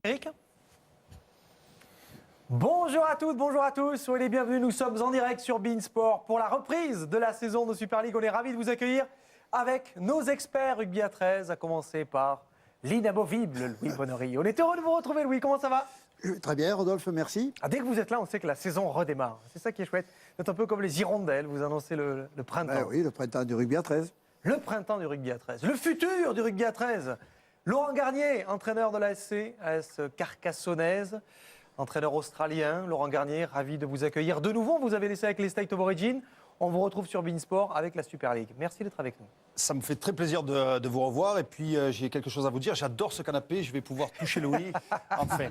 Eric ? Bonjour à toutes, bonjour à tous, soyez les bienvenus, nous sommes en direct sur beIN Sport pour la reprise de la saison de Super League. On est ravis de vous accueillir avec nos experts rugby à 13, à commencer par l'inamovible Louis Bonnery. On est heureux de vous retrouver, Louis, comment ça va ? Très bien, Rodolphe, merci. Dès que vous êtes là, on sait que la saison redémarre. C'est ça qui est chouette. Vous êtes un peu comme les hirondelles, vous annoncez le printemps. Oui, le printemps du rugby à 13. Le printemps du rugby à 13, le futur du rugby à 13. Laurent Garnier, entraîneur de l'AS Carcassonnaise, entraîneur australien. Laurent Garnier, ravi de vous accueillir de nouveau. Vous avez laissé avec les State of Origin. On vous retrouve sur beIN Sport avec la Super League. Merci d'être avec nous. Ça me fait très plaisir de vous revoir. Et puis, j'ai quelque chose à vous dire. J'adore ce canapé. Je vais pouvoir toucher Louis. Enfin.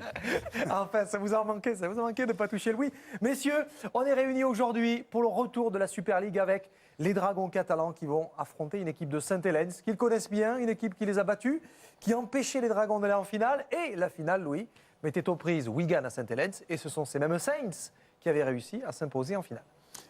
Enfin, ça vous a manqué de ne pas toucher Louis. Messieurs, on est réunis aujourd'hui pour le retour de la Super League avec les Dragons catalans qui vont affronter une équipe de Saint-Hélène, qu'ils connaissent bien, une équipe qui les a battus, qui empêchait les Dragons d'aller en finale. Et la finale, Louis, mettait aux prises Wigan à Saint-Hélène. Et ce sont ces mêmes Saints qui avaient réussi à s'imposer en finale.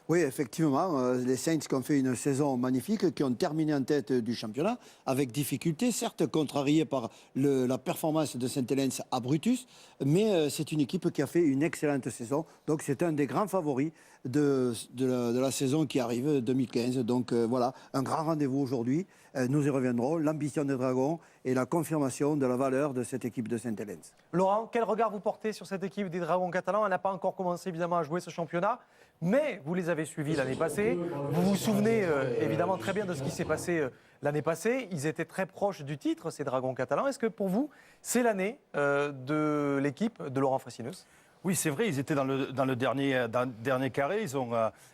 Oui, effectivement, les Saints qui ont fait une saison magnifique, qui ont terminé en tête du championnat, avec difficulté, certes contrariés par la performance de Saint-Hélène à Brutus, mais c'est une équipe qui a fait une excellente saison. Donc c'est un des grands favoris de la saison qui arrive, 2015. Donc voilà, un grand rendez-vous aujourd'hui. Nous y reviendrons, l'ambition des Dragons et la confirmation de la valeur de cette équipe de Saint-Hélène. Laurent, quel regard vous portez sur cette équipe des Dragons catalans ? Elle n'a pas encore commencé évidemment à jouer ce championnat, mais vous les avez suivis l'année passée. Vous vous souvenez évidemment très bien de ce qui s'est passé l'année passée. Ils étaient très proches du titre, ces Dragons catalans. Est-ce que pour vous, c'est l'année de l'équipe de Laurent Fraissineuse ? Oui, c'est vrai, ils étaient dans le dernier carré,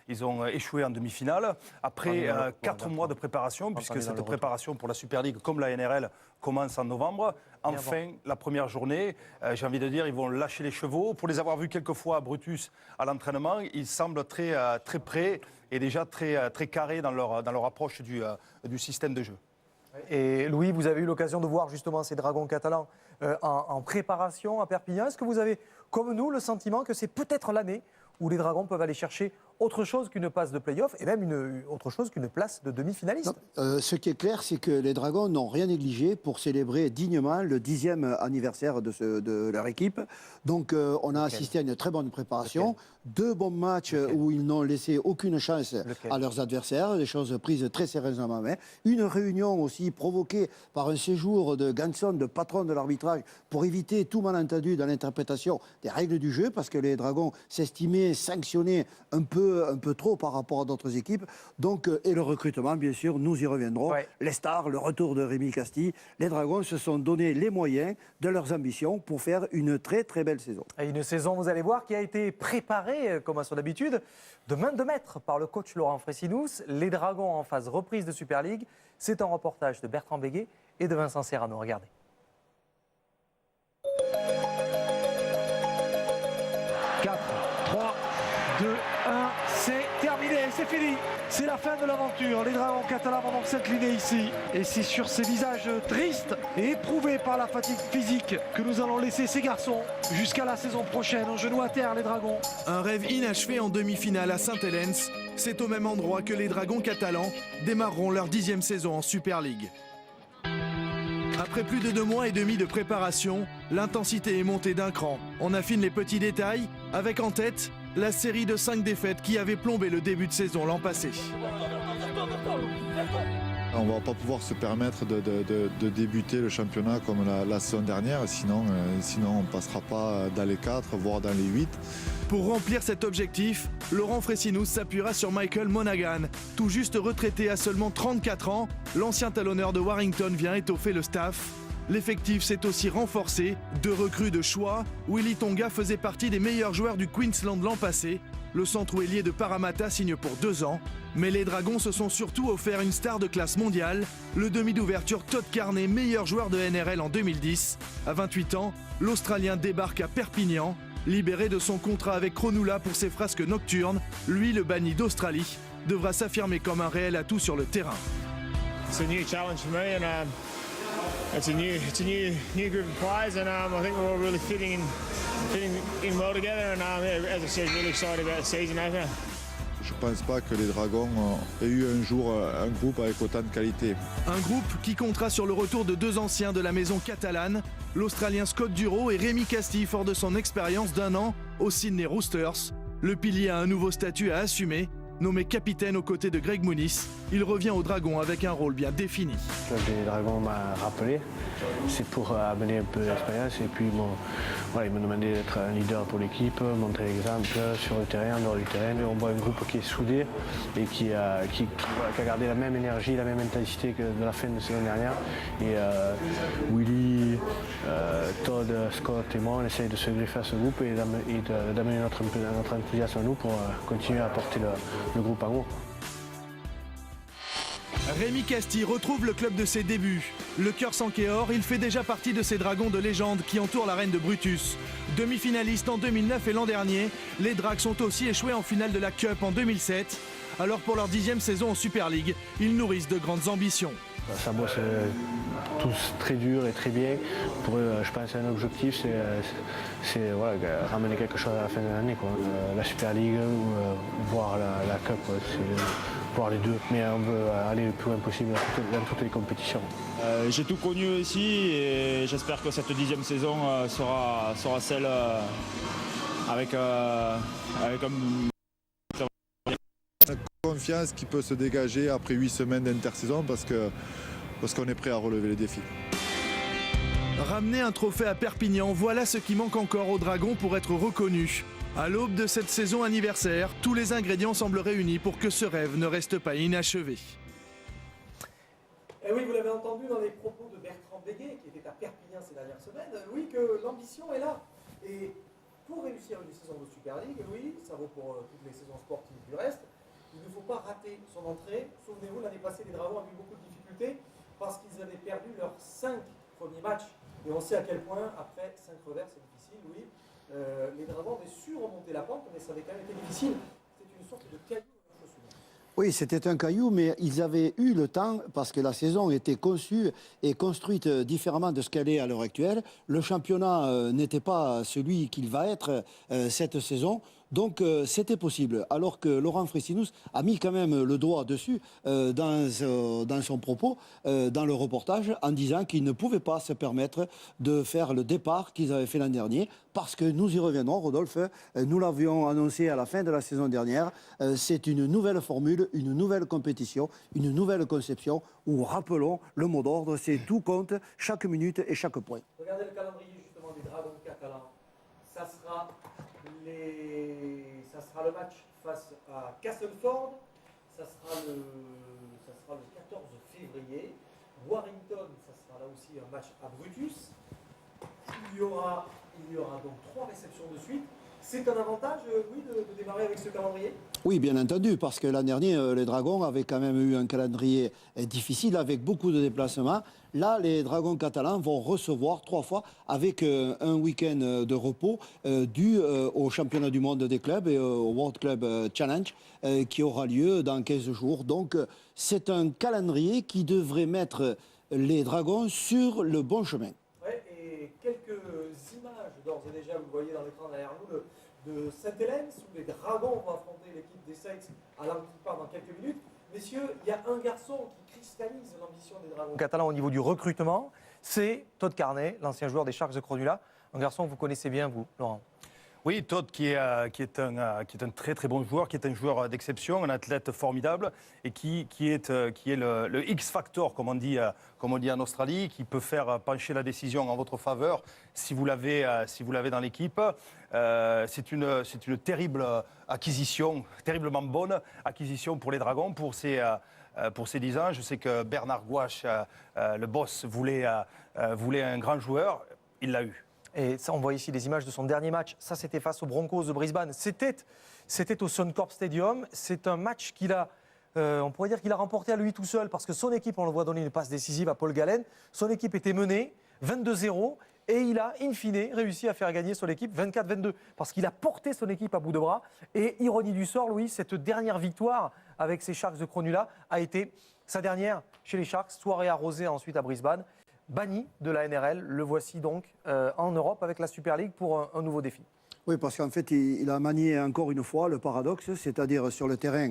ils ont échoué en demi-finale. Après 4 mois de préparation, puisque cette préparation pour la Super League, comme la NRL, commence en novembre. Enfin, la première journée, j'ai envie de dire, ils vont lâcher les chevaux. Pour les avoir vus quelques fois à Brutus à l'entraînement, ils semblent très prêts et déjà très carrés dans leur approche du système de jeu. Et Louis, vous avez eu l'occasion de voir justement ces Dragons catalans en préparation à Perpignan. Est-ce que vous avez, comme nous, le sentiment que c'est peut-être l'année où les Dragons peuvent aller chercher autre chose qu'une passe de play-off et même autre chose qu'une place de demi-finaliste ? Ce qui est clair, c'est que les Dragons n'ont rien négligé pour célébrer dignement le 10e anniversaire de leur équipe. Donc on a assisté à une très bonne préparation. 2 bons matchs où ils n'ont laissé aucune chance à leurs adversaires, des choses prises très sérieusement en main. Une réunion aussi provoquée par un séjour de Ganson, de patron de l'arbitrage, pour éviter tout malentendu dans l'interprétation des règles du jeu, parce que les Dragons s'estimaient sanctionnés un peu trop par rapport à d'autres équipes. Donc, et le recrutement, bien sûr, nous y reviendrons. Ouais. Les stars, le retour de Rémi Castille. Les Dragons se sont donné les moyens de leurs ambitions pour faire une très très belle saison. Et une saison, vous allez voir, qui a été préparée, comme à son habitude, de main de maître par le coach Laurent Fraissineuse. Les Dragons en phase reprise de Super League. C'est un reportage de Bertrand Béguet et de Vincent Serrano. Regardez. C'est terminé, c'est fini. C'est la fin de l'aventure. Les Dragons catalans vont donc s'incliner ici. Et c'est sur ces visages tristes et éprouvés par la fatigue physique que nous allons laisser ces garçons jusqu'à la saison prochaine. En genoux à terre, les Dragons. Un rêve inachevé en demi-finale à Saint-Hélène. C'est au même endroit que les Dragons catalans démarreront leur 10e saison en Super League. Après plus de 2 mois et demi de préparation, l'intensité est montée d'un cran. On affine les petits détails, avec en tête la série de 5 défaites qui avait plombé le début de saison l'an passé. On ne va pas pouvoir se permettre de débuter le championnat comme la saison dernière, sinon on ne passera pas dans les 4, voire dans les 8. Pour remplir cet objectif, Laurent Fraissineuse s'appuiera sur Michael Monaghan. Tout juste retraité à seulement 34 ans, l'ancien talonneur de Warrington vient étoffer le staff. L'effectif s'est aussi renforcé, 2 recrues de choix. Willy Tonga faisait partie des meilleurs joueurs du Queensland l'an passé. Le centre-ailier de Parramatta signe pour 2 ans. Mais les Dragons se sont surtout offert une star de classe mondiale, le demi d'ouverture Todd Carney, meilleur joueur de NRL en 2010. À 28 ans, l'Australien débarque à Perpignan. Libéré de son contrat avec Cronulla pour ses frasques nocturnes, lui, le banni d'Australie, devra s'affirmer comme un réel atout sur le terrain. It's a new challenge for me, and it's a new group of players, and I think we're all really fitting in well together. And as I said, really excited about the season opener. je ne pense pas que les Dragons aient eu un jour un groupe avec autant de qualité. Un groupe qui comptera sur le retour de 2 anciens de la maison catalane, l'Australien Scott Duro et Rémi Castille, fort de son expérience d'1 an au Sydney Roosters. Le pilier a un nouveau statut à assumer. Nommé capitaine aux côtés de Greg Muniz, il revient aux Dragons avec un rôle bien défini. Le club des Dragons m'a rappelé, c'est pour amener un peu d'expérience et puis voilà, il m'a demandé d'être un leader pour l'équipe, montrer l'exemple sur le terrain, en dehors du terrain. On voit un groupe qui est soudé et qui a gardé la même énergie, la même intensité que de la fin de la saison dernière. Et Willy, Todd, Scott et moi, on essaye de se greffer à ce groupe et d'amener notre enthousiasme à nous pour continuer à porter le groupe en haut. Rémi Castille retrouve le club de ses débuts. Le cœur sans Kéor, il fait déjà partie de ces dragons de légende qui entourent la reine de Brutus. Demi-finaliste en 2009 et l'an dernier, les Drags sont aussi échoués en finale de la Cup en 2007. Alors pour leur 10e saison en Super League, ils nourrissent de grandes ambitions. Ça bosse tous très dur et très bien. Pour eux, je pense un objectif, c'est voilà, ramener quelque chose à la fin de l'année. La Super League ou voir la Cup, voir les deux. Mais on veut aller le plus loin possible dans toutes les compétitions. J'ai tout connu ici et j'espère que cette 10e saison sera celle avec un Confiance qui peut se dégager après 8 semaines d'intersaison parce qu'on est prêt à relever les défis. Ramener un trophée à Perpignan, voilà ce qui manque encore aux Dragons pour être reconnus. À l'aube de cette saison anniversaire, tous les ingrédients semblent réunis pour que ce rêve ne reste pas inachevé. Et oui, vous l'avez entendu dans les propos de Bertrand Béguet, qui était à Perpignan ces dernières semaines, oui, que l'ambition est là. Et pour réussir une saison de Super League, oui, ça vaut pour toutes les saisons sportives du reste, il ne faut pas rater son entrée. Souvenez-vous, l'année passée, les Dragons ont eu beaucoup de difficultés parce qu'ils avaient perdu leurs 5 premiers matchs. Et on sait à quel point, après 5 revers, c'est difficile, oui. Les Dragons avaient su remonter la pente, mais ça avait quand même été difficile. C'était une sorte de caillou dans la chaussure. Oui, c'était un caillou, mais ils avaient eu le temps, parce que la saison était conçue et construite différemment de ce qu'elle est à l'heure actuelle. Le championnat n'était pas celui qu'il va être cette saison. Donc c'était possible, alors que Laurent Fresinus a mis quand même le doigt dessus dans son propos, dans le reportage, en disant qu'il ne pouvait pas se permettre de faire le départ qu'ils avaient fait l'an dernier, parce que nous y reviendrons, Rodolphe, nous l'avions annoncé à la fin de la saison dernière, c'est une nouvelle formule, une nouvelle compétition, une nouvelle conception, où, rappelons, le mot d'ordre, c'est tout compte, chaque minute et chaque point. Regardez le calendrier justement des Dragons catalans. Ça sera le match face à Castleford, ça sera le 14 février. Warrington, ça sera là aussi un match à Brutus. Il y aura donc 3 réceptions de suite. C'est un avantage, oui, de démarrer avec ce calendrier ? Oui, bien entendu, parce que l'an dernier, les Dragons avaient quand même eu un calendrier difficile avec beaucoup de déplacements. Là, les Dragons catalans vont recevoir 3 fois avec un week-end de repos dû au championnat du monde des clubs et au World Club Challenge qui aura lieu dans 15 jours. Donc, c'est un calendrier qui devrait mettre les Dragons sur le bon chemin. Ouais, et quelques images d'ores et déjà, vous le voyez dans l'écran derrière nous, de Saint-Hélène, où les Dragons vont affronter l'équipe des Saints à l'Antiquipar dans quelques minutes. Messieurs, il y a un garçon qui cristallise l'ambition des Dragons catalans au niveau du recrutement, c'est Todd Carney, l'ancien joueur des Sharks de Cronulla. Un garçon que vous connaissez bien, vous, Laurent. Oui, Todd qui est un très très bon joueur, qui est un joueur d'exception, un athlète formidable et qui est le X-Factor, comme on dit en Australie, qui peut faire pencher la décision en votre faveur si vous l'avez dans l'équipe. C'est une terrible acquisition, terriblement bonne acquisition pour les Dragons, pour ces 10 ans. Je sais que Bernard Gouache, le boss, voulait un grand joueur, il l'a eu. Et ça, on voit ici des images de son dernier match. Ça, c'était face aux Broncos de Brisbane. C'était au Suncorp Stadium. C'est un match on pourrait dire qu'il a remporté à lui tout seul parce que son équipe, on le voit donner une passe décisive à Paul Gallen. Son équipe était menée 22-0 et il a, in fine, réussi à faire gagner son équipe 24-22 parce qu'il a porté son équipe à bout de bras. Et ironie du sort, Louis, cette dernière victoire avec ces Sharks de Cronulla a été sa dernière chez les Sharks, soirée arrosée ensuite à Brisbane. Banni de la NRL, le voici donc en Europe avec la Super League pour un nouveau défi. Oui, parce qu'en fait, il a manié encore une fois le paradoxe, c'est-à-dire sur le terrain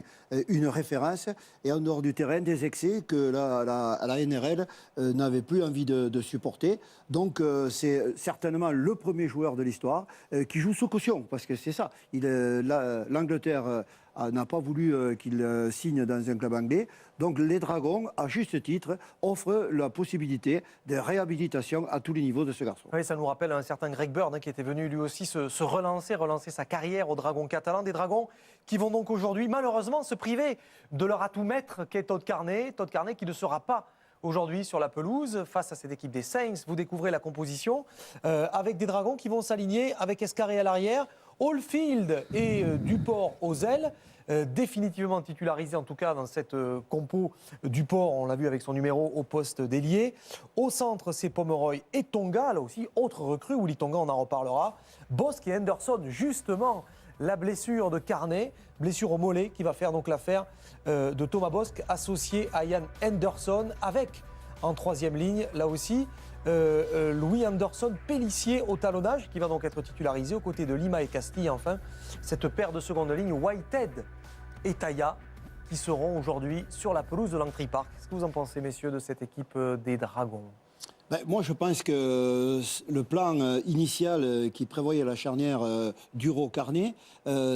une référence et en dehors du terrain des excès que la NRL n'avait plus envie de supporter. Donc c'est certainement le premier joueur de l'histoire qui joue sous caution, parce que c'est ça. L'Angleterre n'a pas voulu qu'il signe dans un club anglais. Donc les Dragons, à juste titre, offrent la possibilité de réhabilitation à tous les niveaux de ce garçon. Oui, ça nous rappelle un certain Greg Bird qui était venu lui aussi se relancer sa carrière aux Dragons catalans. Des Dragons qui vont donc aujourd'hui malheureusement se priver de leur atout maître qu'est Todd Carney. Todd Carney qui ne sera pas aujourd'hui sur la pelouse face à cette équipe des Saints. Vous découvrez la composition avec des Dragons qui vont s'aligner avec Escarré à l'arrière, Oldfield et Duport aux ailes. Définitivement titularisé en tout cas dans cette compo Duport, on l'a vu avec son numéro au poste d'ailier. Au centre, c'est Pomeroy et Tonga, là aussi, autre recrue, Willy Tonga, on en reparlera. Bosque et Henderson, justement, la blessure de Carney, blessure au mollet qui va faire donc l'affaire de Thomas Bosque, associé à Ian Henderson, avec en troisième ligne, là aussi, Louis Anderson, Pélissier au talonnage, qui va donc être titularisé aux côtés de Lima et Castille. Enfin, cette paire de seconde ligne, Whitehead et Taya, qui seront aujourd'hui sur la pelouse de l'Angry Park. Qu'est-ce que vous en pensez, messieurs, de cette équipe des Dragons ? Moi, je pense que le plan initial qui prévoyait la charnière Duro-Carnet,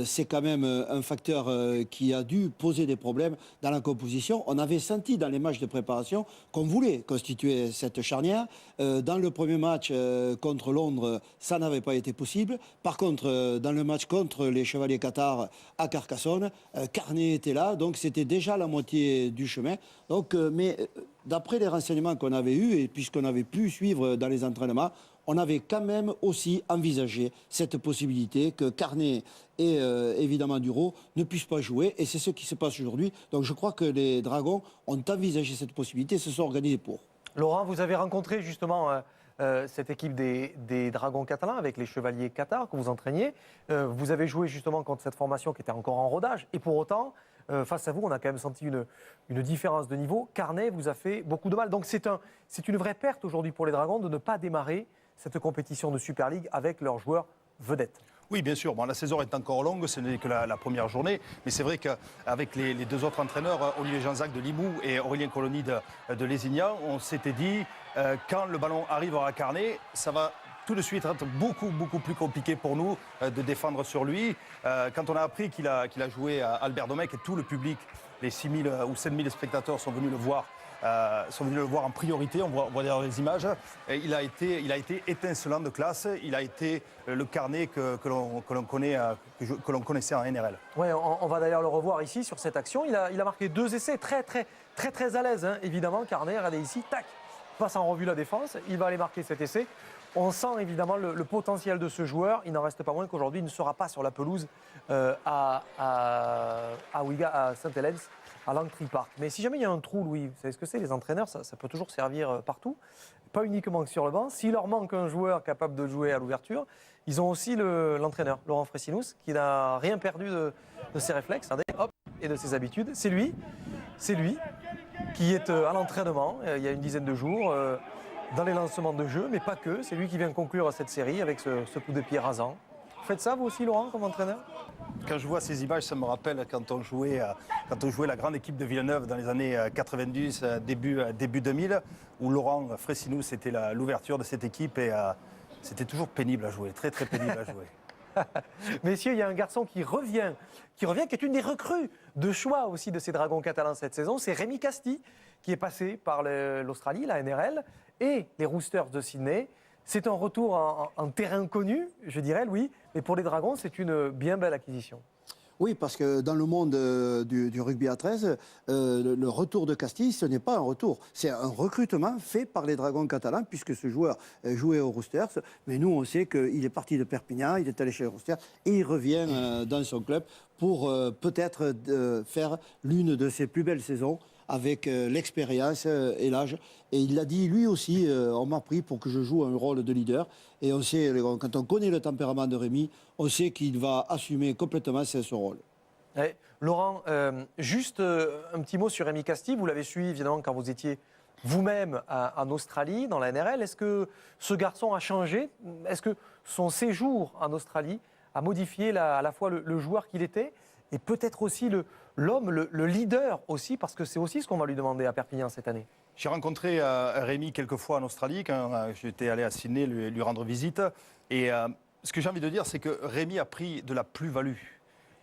c'est quand même un facteur qui a dû poser des problèmes dans la composition. On avait senti dans les matchs de préparation qu'on voulait constituer cette charnière. Dans le premier match contre Londres, ça n'avait pas été possible. Par contre, dans le match contre les Chevaliers Qatar à Carcassonne, Carnet était là, donc c'était déjà la moitié du chemin. Donc, d'après les renseignements qu'on avait eus, et puisqu'on avait pu suivre dans les entraînements, on avait quand même aussi envisagé cette possibilité que Carnet et évidemment Duro ne puissent pas jouer. Et c'est ce qui se passe aujourd'hui. Donc je crois que les Dragons ont envisagé cette possibilité et se sont organisés pour. Laurent, vous avez rencontré justement cette équipe des Dragons catalans avec les Chevaliers Qatar que vous entraîniez. Vous avez joué justement contre cette formation qui était encore en rodage. Et pour autant, face à vous, on a quand même senti une différence de niveau. Carnet vous a fait beaucoup de mal. Donc c'est une vraie perte aujourd'hui pour les Dragons de ne pas démarrer cette compétition de Super League avec leurs joueurs vedettes. Oui, bien sûr. Bon, la saison est encore longue, ce n'est que la première journée. Mais c'est vrai qu'avec les deux autres entraîneurs, Olivier Janzac de Limoux et Aurélien Colony de Lézignan, on s'était dit, quand le ballon arrivera à Carnet, ça va tout de suite être beaucoup plus compliqué pour nous de défendre sur lui. Quand on a appris qu'il a joué à Albert Domecq et tout le public, les 6 000 ou 7 000 spectateurs sont venus le voir en priorité, on voit d'ailleurs les images. Et il a été étincelant de classe, il a été le Carnet que l'on connaissait en NRL. Ouais, on va d'ailleurs le revoir ici sur cette action. Il a marqué 2 essais très à l'aise, hein, évidemment. Carnet, regardez ici, tac, passe en revue la défense, il va aller marquer cet essai. On sent évidemment le potentiel de ce joueur. Il n'en reste pas moins qu'aujourd'hui, il ne sera pas sur la pelouse à Saint-Hélène, à l'Angry Park. Mais si jamais il y a un trou, Louis, vous savez ce que c'est, les entraîneurs, ça peut toujours servir partout, pas uniquement que sur le banc. S'il leur manque un joueur capable de jouer à l'ouverture, ils ont aussi l'entraîneur, Laurent Fresinous, qui n'a rien perdu de ses réflexes et de ses habitudes. C'est lui qui est à l'entraînement il y a une dizaine de jours, dans les lancements de jeu, mais pas que. C'est lui qui vient conclure cette série avec ce coup de pied rasant. Vous faites ça, vous aussi, Laurent, comme entraîneur ? Quand je vois ces images, ça me rappelle quand on jouait la grande équipe de Villeneuve dans les années 90, début 2000, où Laurent Fresinous était l'ouverture de cette équipe et c'était toujours pénible à jouer, très pénible à jouer. Messieurs, il y a un garçon qui revient, qui est une des recrues de choix aussi de ces Dragons catalans cette saison. C'est Rémi Castille, qui est passé par l'Australie, la NRL, et les Roosters de Sydney. C'est un retour en terrain connu, je dirais, Louis, mais pour les Dragons, c'est une bien belle acquisition. Oui, parce que dans le monde du rugby à 13, le retour de Castille, ce n'est pas un retour. C'est un recrutement fait par les Dragons catalans, puisque ce joueur jouait aux Roosters. Mais nous, on sait qu'il est parti de Perpignan, il est allé chez les Roosters, et il revient dans son club pour peut-être faire l'une de ses plus belles saisons avec l'expérience et l'âge. Et il l'a dit, lui aussi, on m'a pris pour que je joue un rôle de leader. Et on sait, quand on connaît le tempérament de Rémi, on sait qu'il va assumer complètement ce rôle. Et, Laurent, juste un petit mot sur Rémi Castille. Vous l'avez suivi, évidemment, quand vous étiez vous-même en Australie, dans la NRL. Est-ce que ce garçon a changé ? Est-ce que son séjour en Australie à modifier à la fois le joueur qu'il était et peut-être aussi l'homme, le leader aussi, parce que c'est aussi ce qu'on va lui demander à Perpignan cette année. J'ai rencontré Rémi quelques fois en Australie, quand j'étais allé à Sydney lui rendre visite. Et ce que j'ai envie de dire, c'est que Rémi a pris de la plus-value.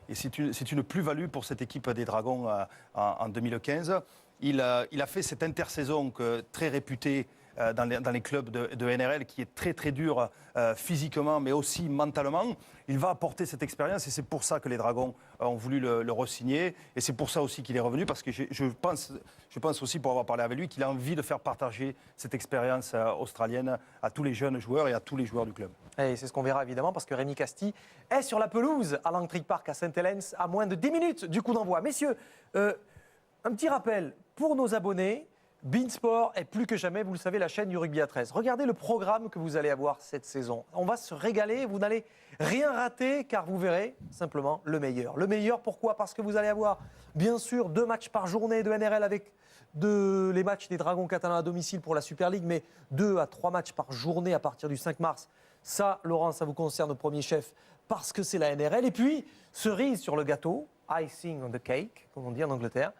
Et c'est une plus-value pour cette équipe des Dragons en 2015. Il a fait cette intersaison très réputée dans les clubs de NRL, qui est très très dur physiquement, mais aussi mentalement. Il va apporter cette expérience et c'est pour ça que les Dragons ont voulu le re-signer. Et c'est pour ça aussi qu'il est revenu, parce que je pense aussi, pour avoir parlé avec lui, qu'il a envie de faire partager cette expérience australienne à tous les jeunes joueurs et à tous les joueurs du club. Et c'est ce qu'on verra évidemment, parce que Rémi Castille est sur la pelouse à Langtry Park à Saint-Helens à moins de 10 minutes du coup d'envoi. Messieurs, un petit rappel pour nos abonnés. Beansport est plus que jamais, vous le savez, la chaîne du rugby à 13. Regardez le programme que vous allez avoir cette saison. On va se régaler, vous n'allez rien rater, car vous verrez simplement le meilleur. Le meilleur, pourquoi? Parce que vous allez avoir, bien sûr, 2 matchs par journée de NRL avec les matchs des Dragons catalans à domicile pour la Super League, mais 2 à 3 matchs par journée à partir du 5 mars. Ça, Laurent, ça vous concerne au premier chef, parce que c'est la NRL. Et puis, cerise sur le gâteau, icing on the cake, comme on dit en Angleterre,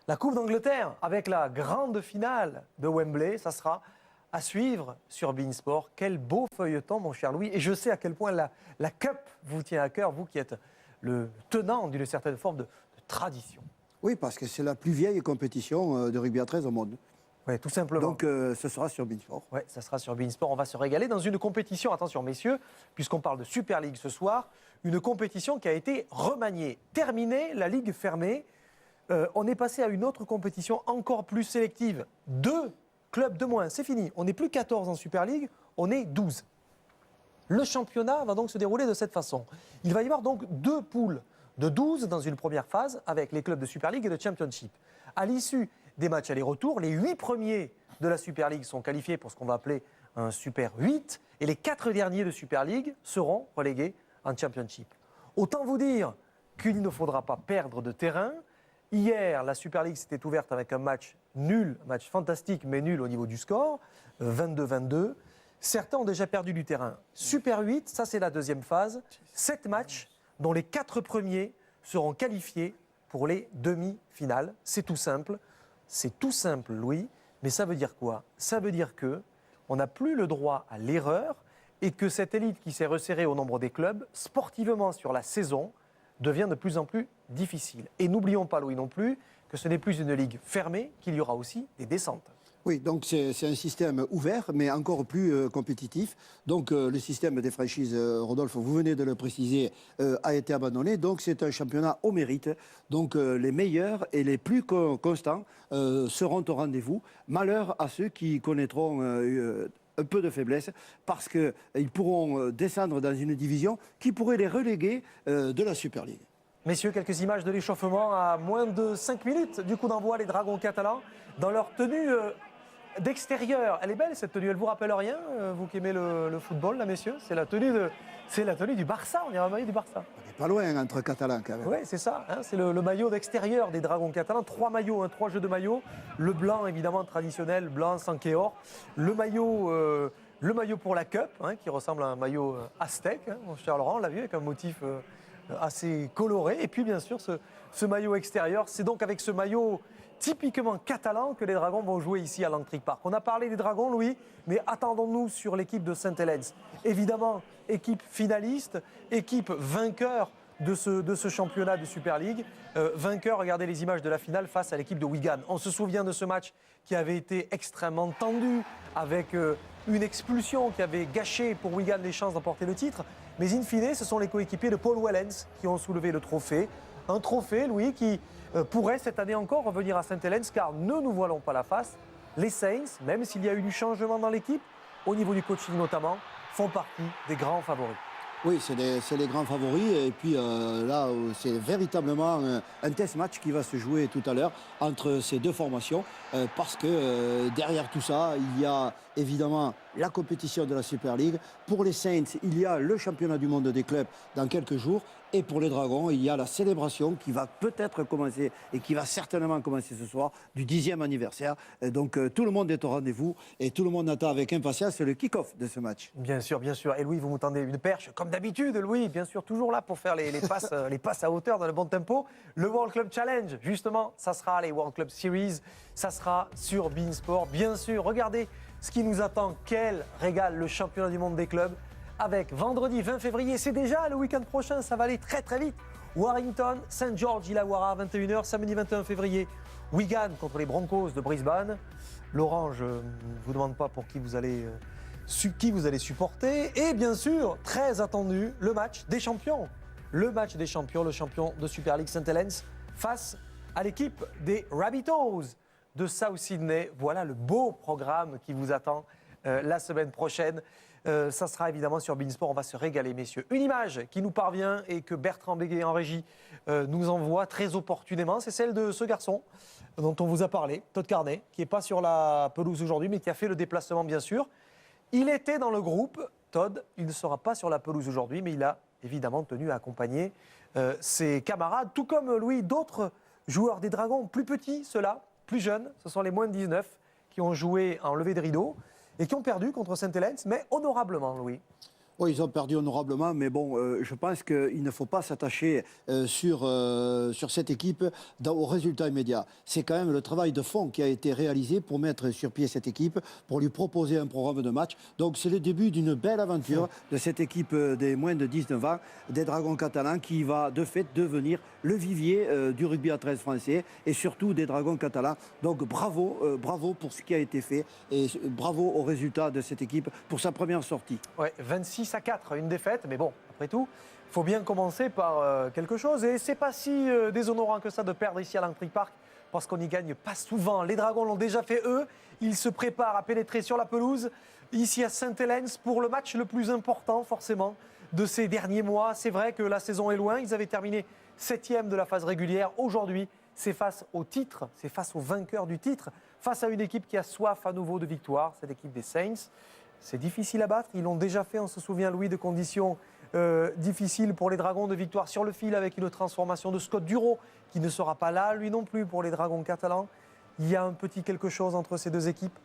la Coupe d'Angleterre, avec la grande finale de Wembley, ça sera à suivre sur Beansport. Quel beau feuilleton, mon cher Louis. Et je sais à quel point la Cup vous tient à cœur, vous qui êtes le tenant d'une certaine forme de tradition. Oui, parce que c'est la plus vieille compétition de rugby à 13 au monde. Oui, tout simplement. Donc ce sera sur Beansport. Oui, ça sera sur Beansport. On va se régaler dans une compétition, attention messieurs, puisqu'on parle de Super League ce soir, une compétition qui a été remaniée. Terminée, la Ligue fermée. On est passé à une autre compétition encore plus sélective. 2 clubs de moins, c'est fini. On n'est plus 14 en Super League, on est 12. Le championnat va donc se dérouler de cette façon. Il va y avoir donc 2 poules de 12 dans une première phase avec les clubs de Super League et de Championship. À l'issue des matchs aller-retour, les 8 premiers de la Super League sont qualifiés pour ce qu'on va appeler un Super 8 et les 4 derniers de Super League seront relégués en Championship. Autant vous dire qu'il ne faudra pas perdre de terrain. Hier, la Super League s'était ouverte avec un match nul, un match fantastique mais nul au niveau du score, 22-22. Certains ont déjà perdu du terrain. Super 8, ça c'est la deuxième phase. 7 matchs dont les 4 premiers seront qualifiés pour les demi-finales. C'est tout simple, Louis. Mais ça veut dire quoi? Ça veut dire qu'on n'a plus le droit à l'erreur et que cette élite qui s'est resserrée au nombre des clubs, sportivement sur la saison, devient de plus en plus difficile. Et n'oublions pas, Louis, non plus, que ce n'est plus une ligue fermée, qu'il y aura aussi des descentes. Oui, donc c'est un système ouvert, mais encore plus compétitif. Donc le système des franchises, Rodolphe, vous venez de le préciser, a été abandonné. Donc c'est un championnat au mérite. Donc les meilleurs et les plus constants seront au rendez-vous. Malheur à ceux qui connaîtront un peu de faiblesse, parce qu'ils pourront descendre dans une division qui pourrait les reléguer de la Super League. Messieurs, quelques images de l'échauffement à moins de 5 minutes du coup d'envoi, les Dragons catalans, dans leur tenue d'extérieur. Elle est belle cette tenue, elle vous rappelle rien, vous qui aimez le football là messieurs? C'est la tenue du Barça, on dirait un maillot du Barça. On n'est pas loin entre Catalans quand même. Oui, c'est ça, hein, c'est le maillot d'extérieur des Dragons catalans. 3 maillots, 3 jeux de maillots. Le blanc évidemment traditionnel, blanc sans or. Le maillot pour la Cup, hein, qui ressemble à un maillot aztèque, hein, mon cher Laurent, on l'a vu, avec un motif assez coloré. Et puis bien sûr ce maillot extérieur, c'est donc avec ce maillot typiquement catalan que les Dragons vont jouer ici à Langtry Park. On a parlé des Dragons, Louis, mais attendons-nous sur l'équipe de Saint-Helens. Évidemment, équipe finaliste, équipe vainqueur de ce championnat de Super League. Vainqueur, regardez les images de la finale face à l'équipe de Wigan. On se souvient de ce match qui avait été extrêmement tendu, avec une expulsion qui avait gâché pour Wigan les chances d'emporter le titre. Mais in fine, ce sont les coéquipiers de Paul Wellens qui ont soulevé le trophée. Un trophée, Louis, qui pourrait cette année encore revenir à Saint-Helens, car ne nous voilons pas la face, les Saints, même s'il y a eu du changement dans l'équipe, au niveau du coaching notamment, font partie des grands favoris. Oui, c'est les grands favoris. Et puis là, c'est véritablement un test match qui va se jouer tout à l'heure entre ces deux formations. Parce que derrière tout ça, il y a évidemment la compétition de la Super League. Pour les Saints, il y a le championnat du monde des clubs dans quelques jours. Et pour les Dragons, il y a la célébration qui va peut-être commencer et qui va certainement commencer ce soir du 10e anniversaire. Et donc tout le monde est au rendez-vous et tout le monde attend avec impatience le kick-off de ce match. Bien sûr, bien sûr. Et Louis, vous me tendez une perche comme comme d'habitude, Louis, bien sûr, toujours là pour faire les passes, les passes à hauteur dans le bon tempo. Le World Club Challenge, justement, ça sera les World Club Series, ça sera sur beIN Sport. Bien sûr, regardez ce qui nous attend. Quel régal, le championnat du monde des clubs. Avec vendredi 20 février, c'est déjà le week-end prochain, ça va aller très très vite. Warrington, St. George, Illawarra, 21h, samedi 21 février. Wigan contre les Broncos de Brisbane. Laurent, je ne vous demande pas pour qui vous allez supporter. Et bien sûr, très attendu, le match des champions. Le match des champions, le champion de Super League St. Helens face à l'équipe des Rabbitohs de South Sydney. Voilà le beau programme qui vous attend la semaine prochaine. Ça sera évidemment sur beIN Sport, on va se régaler, messieurs. Une image qui nous parvient et que Bertrand Béguet en régie nous envoie très opportunément, c'est celle de ce garçon dont on vous a parlé, Todd Carney, qui n'est pas sur la pelouse aujourd'hui, mais qui a fait le déplacement, bien sûr. Il était dans le groupe, Todd, il ne sera pas sur la pelouse aujourd'hui, mais il a évidemment tenu à accompagner ses camarades, tout comme Louis, d'autres joueurs des Dragons, plus petits, ceux-là, plus jeunes, ce sont les moins de 19, qui ont joué en levée de rideau et qui ont perdu contre St. Helens, mais honorablement, Louis. Oui, ils ont perdu honorablement, mais bon, je pense qu'il ne faut pas s'attacher sur cette équipe au résultat immédiat. C'est quand même le travail de fond qui a été réalisé pour mettre sur pied cette équipe, pour lui proposer un programme de match. Donc c'est le début d'une belle aventure de cette équipe des moins de 19 ans, des Dragons catalans, qui va de fait devenir le vivier du rugby à 13 français et surtout des Dragons catalans. Donc bravo pour ce qui a été fait et bravo au résultat de cette équipe pour sa première sortie. Ouais, 26-4, une défaite, mais bon, après tout, il faut bien commencer par quelque chose. Et c'est pas si déshonorant que ça de perdre ici à Langtry Park, parce qu'on n'y gagne pas souvent. Les Dragons l'ont déjà fait eux, ils se préparent à pénétrer sur la pelouse, ici à St. Helens, pour le match le plus important, forcément, de ces derniers mois. C'est vrai que la saison est loin, ils avaient terminé 7e de la phase régulière. Aujourd'hui, c'est face au titre, c'est face au vainqueur du titre, face à une équipe qui a soif à nouveau de victoire, cette équipe des Saints. C'est difficile à battre, ils l'ont déjà fait, on se souvient, Louis, de conditions difficiles pour les Dragons, de victoire sur le fil avec une transformation de Scott Duro, qui ne sera pas là, lui non plus, pour les Dragons catalans. Il y a un petit quelque chose entre ces deux équipes,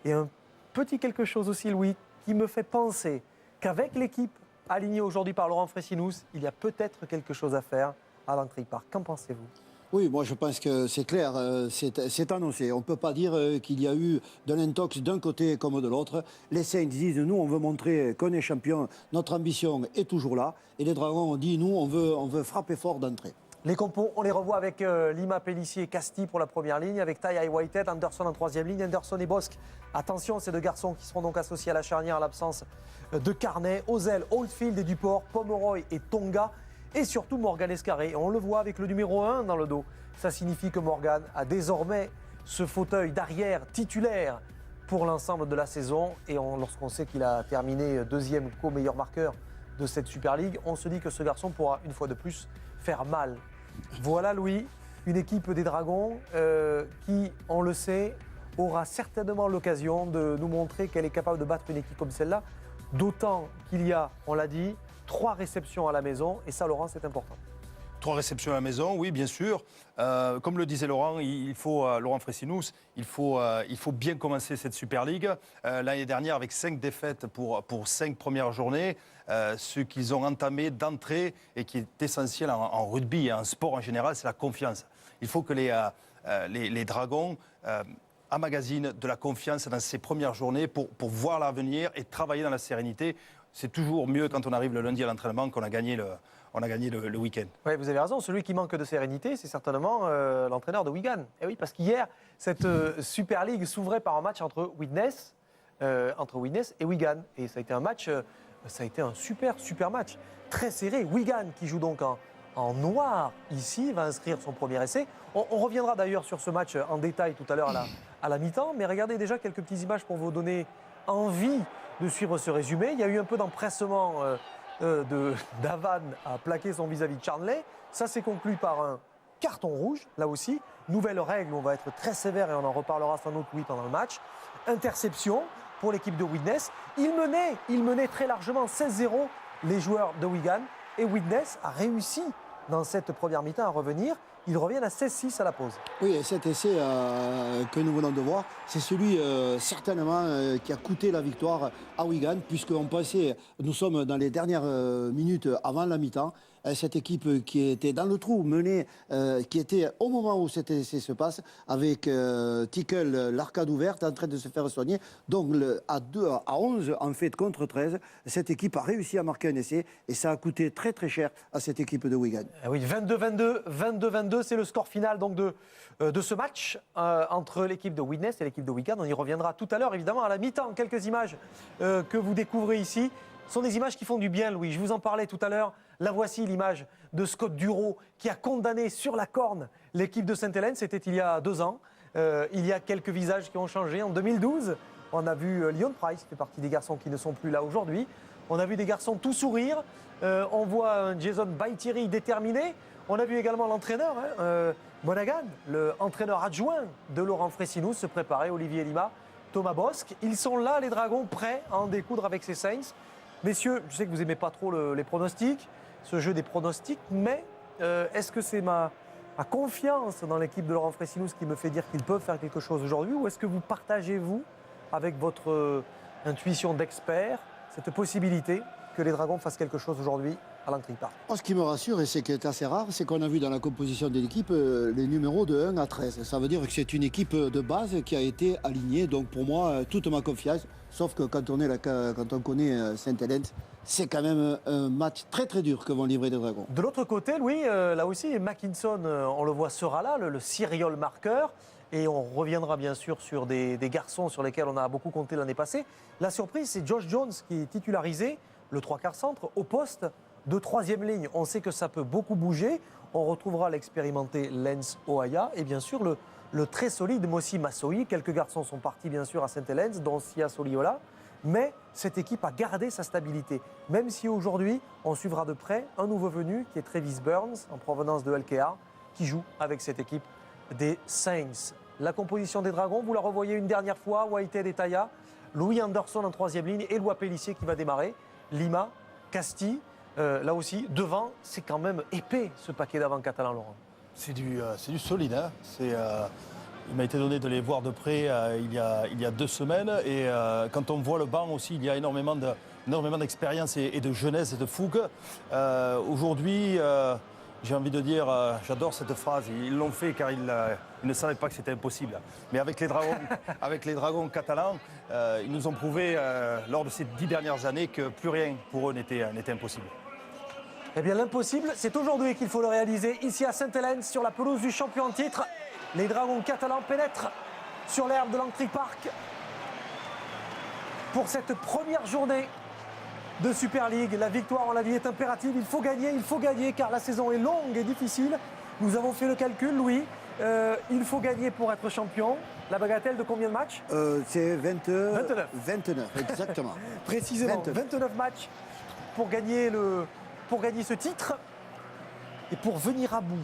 et un petit quelque chose aussi, Louis, qui me fait penser qu'avec l'équipe alignée aujourd'hui par Laurent Fresinous, il y a peut-être quelque chose à faire à Langtry Park. Qu'en pensez-vous ? Oui, moi je pense que c'est clair, c'est annoncé. On ne peut pas dire qu'il y a eu de l'intox d'un côté comme de l'autre. Les Saints disent, nous on veut montrer qu'on est champion, notre ambition est toujours là. Et les Dragons ont dit, nous on veut frapper fort d'entrée. Les compos, on les revoit avec Lima, Pellissier et Casti pour la première ligne, avec Taïa et Whitehead, Anderson en troisième ligne, Anderson et Bosque. Attention, ces deux garçons qui seront donc associés à la charnière à l'absence de Carnet, aux ailes, Oldfield et Duport, Pomeroy et Tonga. Et surtout Morgan Escarré. On le voit avec le numéro 1 dans le dos. Ça signifie que Morgan a désormais ce fauteuil d'arrière titulaire pour l'ensemble de la saison. Et lorsqu'on sait qu'il a terminé deuxième co-meilleur marqueur de cette Super League, on se dit que ce garçon pourra une fois de plus faire mal. Voilà, Louis, une équipe des Dragons qui, on le sait, aura certainement l'occasion de nous montrer qu'elle est capable de battre une équipe comme celle-là. D'autant qu'il y a, on l'a dit, 3 réceptions à la maison, et ça, Laurent, c'est important. 3 réceptions à la maison, oui, bien sûr. Comme le disait Laurent, Laurent Fresinous, il faut bien commencer cette Super League. L'année dernière, avec 5 défaites pour 5 premières journées, ce qu'ils ont entamé d'entrée et qui est essentiel en rugby et en sport en général, c'est la confiance. Il faut que les Dragons emmagasinent de la confiance dans ces premières journées pour voir l'avenir et travailler dans la sérénité. C'est toujours mieux quand on arrive le lundi à l'entraînement qu'on a gagné le week-end. Oui, vous avez raison. Celui qui manque de sérénité, c'est certainement l'entraîneur de Wigan. Et oui, parce qu'hier, cette Super League s'ouvrait par un match entre Widnes et Wigan. Et ça a été un match, ça a été un super match. Très serré. Wigan, qui joue donc en noir ici, va inscrire son premier essai. On reviendra d'ailleurs sur ce match en détail tout à l'heure à la mi-temps. Mais regardez déjà quelques petites images pour vous donner envie de suivre ce résumé. Il y a eu un peu d'empressement d'Avan à plaquer son vis-à-vis de Charnley. Ça s'est conclu par un carton rouge, là aussi. Nouvelle règle, on va être très sévère et on en reparlera sans doute, oui, pendant le match. Interception pour l'équipe de Widnes. Il menait très largement 16-0 les joueurs de Wigan. Et Widnes a réussi dans cette première mi-temps à revenir. Ils reviennent à 16-6 à la pause. Oui, et cet essai que nous venons de voir, c'est celui certainement qui a coûté la victoire à Wigan, puisqu'on pensait, nous sommes dans les dernières minutes avant la mi-temps, cette équipe qui était dans le trou, menée, qui était au moment où cet essai se passe, avec Tickle, l'arcade ouverte, en train de se faire soigner. Donc à 11, en fait, contre 13, cette équipe a réussi à marquer un essai, et ça a coûté très très cher à cette équipe de Wigan. Oui, 22-22, 22-22, c'est le score final donc de ce match entre l'équipe de Widnes et l'équipe de Wigan. On y reviendra tout à l'heure, évidemment, à la mi-temps. Quelques images que vous découvrez ici sont des images qui font du bien, Louis. Je vous en parlais tout à l'heure. La voici, l'image de Scott Duro qui a condamné sur la corne l'équipe de Sainte-Hélène. C'était il y a 2 ans. Il y a quelques visages qui ont changé. En 2012, on a vu Leon Price, qui fait partie des garçons qui ne sont plus là aujourd'hui. On a vu des garçons tout sourire. On voit un Jason Baitieri déterminé. On a vu également l'entraîneur, Monaghan, le entraîneur adjoint de Laurent Fressinou, se préparer, Olivier Lima, Thomas Bosque. Ils sont là, les Dragons, prêts à en découdre avec ces Saints. Messieurs, je sais que vous n'aimez pas trop les pronostics, ce jeu des pronostics, mais est-ce que c'est ma confiance dans l'équipe de Laurent Fressinou qui me fait dire qu'ils peuvent faire quelque chose aujourd'hui, ou est-ce que vous partagez, vous, avec votre intuition d'expert, cette possibilité que les Dragons fassent quelque chose aujourd'hui à l'Antrim Park? Ce qui me rassure, et c'est qui est assez rare, c'est qu'on a vu dans la composition de l'équipe les numéros de 1 à 13. Ça veut dire que c'est une équipe de base qui a été alignée. Donc pour moi, toute ma confiance, sauf que quand on connaît Sainte-Hélène, c'est quand même un match très très dur que vont livrer les Dragons. De l'autre côté, Louis, là aussi, Mackinson, on le voit, sera là, le serial marqueur. Et on reviendra bien sûr sur des garçons sur lesquels on a beaucoup compté l'année passée. La surprise, c'est Josh Jones qui est titularisé, le 3/4 centre, au poste de 3e ligne. On sait que ça peut beaucoup bouger. On retrouvera l'expérimenté Lens Oaya et bien sûr le très solide Mossi Massoui. Quelques garçons sont partis bien sûr à Sainte-Hélène, dont Sia Soliola. Mais cette équipe a gardé sa stabilité. Même si aujourd'hui, on suivra de près un nouveau venu qui est Travis Burns, en provenance de LKR, qui joue avec cette équipe des Saints. La composition des Dragons, vous la revoyez une dernière fois. Whitehead et Taya, Louis Anderson en 3e ligne, Éloi Pellissier qui va démarrer, Lima, Casti. Là aussi, devant, c'est quand même épais ce paquet d'avant catalan, Laurent. C'est du solide. Hein. Il m'a été donné de les voir de près il y a 2 semaines. Et quand on voit le banc aussi, il y a énormément d'expérience et de jeunesse et de fougue. Aujourd'hui, j'ai envie de dire, j'adore cette phrase. Ils l'ont fait car ils ne savaient pas que c'était impossible. Mais avec les Dragons catalans, ils nous ont prouvé lors de ces 10 dernières années que plus rien pour eux n'était impossible. Eh bien, l'impossible, c'est aujourd'hui qu'il faut le réaliser. Ici à Sainte-Hélène, sur la pelouse du champion en titre, les Dragons catalans pénètrent sur l'herbe de l'Antrim Park pour cette première journée de Super League. La victoire, on l'a dit, est impérative. Il faut gagner car la saison est longue et difficile. Nous avons fait le calcul, Louis. Il faut gagner pour être champion. La bagatelle de combien de matchs? C'est 29. 29, exactement. Précisément, 29 matchs pour gagner ce titre et pour venir à bout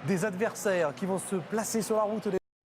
des adversaires qui vont se placer sur la route des